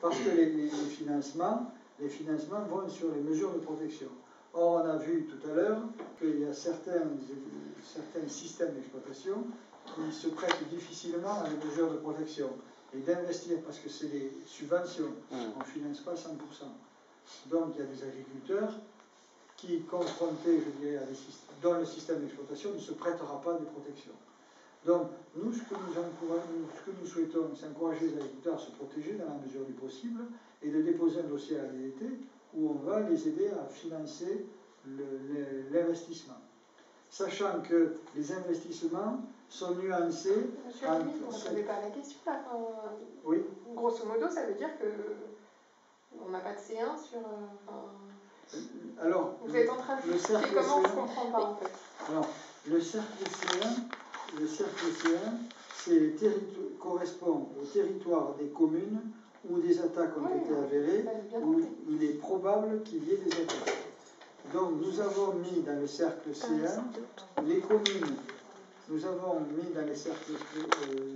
parce que les financements vont sur les mesures de protection. Or, on a vu tout à l'heure qu'il y a certains systèmes d'exploitation qui se prêtent difficilement à les mesures de protection. Et d'investir, parce que c'est des subventions, on ne finance pas 100%. Donc, il y a des agriculteurs qui, confrontés, je dirais, dans le système d'exploitation, ne se prêtera pas des protections. Donc, nous, ce que nous souhaitons, c'est encourager les agriculteurs à se protéger dans la mesure du possible et de déposer un dossier à la DDT où on va les aider à financer l'investissement. Sachant que les investissements sont nuancés. Monsieur le ministre, vous ne répondez pas à la question là. Oui. Grosso modo, ça veut dire qu'on n'a pas de C1 sur. Alors, vous êtes en train de expliquer comment je ne comprends pas en fait. Alors, le cercle C1, correspond au territoire des communes où des attaques ont été avérées, où il est probable qu'il y ait des attaques. Donc, nous avons mis dans le cercle C1 les communes. Nous avons mis dans le cercle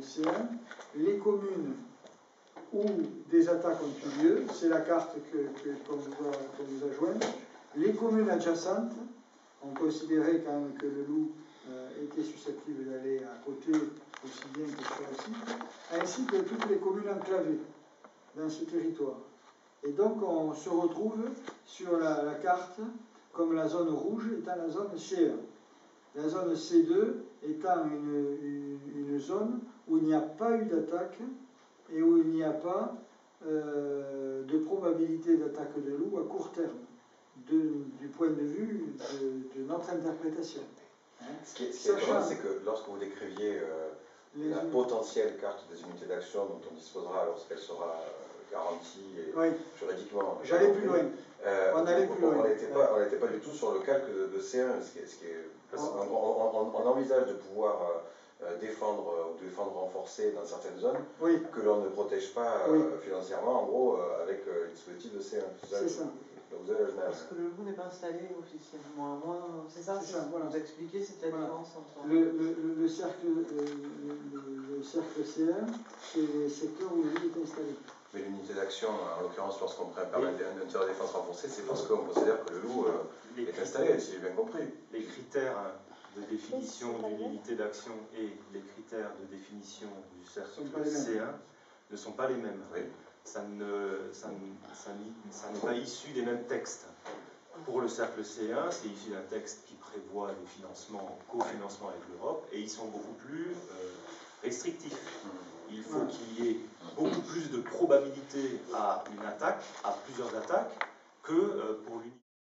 C1 les communes où des attaques ont eu lieu. C'est la carte qu'on nous a jointe. Les communes adjacentes, on considérait quand même que le loup était susceptible d'aller à côté aussi bien que sur le site, ainsi que toutes les communes enclavées dans ce territoire. Et donc on se retrouve sur la carte comme la zone rouge étant la zone C1. La zone C2 étant une zone où il n'y a pas eu d'attaque et où il n'y a pas de probabilité d'attaque de loup à court terme, du point de vue de notre interprétation. Ce qui est étonnant, c'est que lorsque vous décriviez la potentielle carte des unités d'action dont on disposera lorsqu'elle sera garantie et juridiquement... J'allais plus loin. On allait plus loin. On n'était pas du tout sur le calque de C1. On envisage de pouvoir défendre renforcer dans certaines zones que l'on ne protège pas financièrement, en gros, avec le dispositif de C1. C'est ça. Parce que le loup n'est pas installé officiellement. C'est ça, voilà. Vous expliquez, c'est la différence entre... Le cercle C1, c'est le secteur où le loup est installé. Mais l'unité d'action, en l'occurrence, lorsqu'on permet un tir de défense renforcé, c'est parce qu'on considère que le loup est installé, si j'ai bien compris. Les critères de définition d'une unité d'action et les critères de définition du cercle C1 ne sont pas les mêmes. Oui. Ça n'est pas issu des mêmes textes. Pour le cercle C1, c'est issu d'un texte qui prévoit des financements, cofinancement avec l'Europe, et ils sont beaucoup plus restrictifs. Il faut qu'il y ait beaucoup plus de probabilité à une attaque, à plusieurs attaques, que pour l'unité.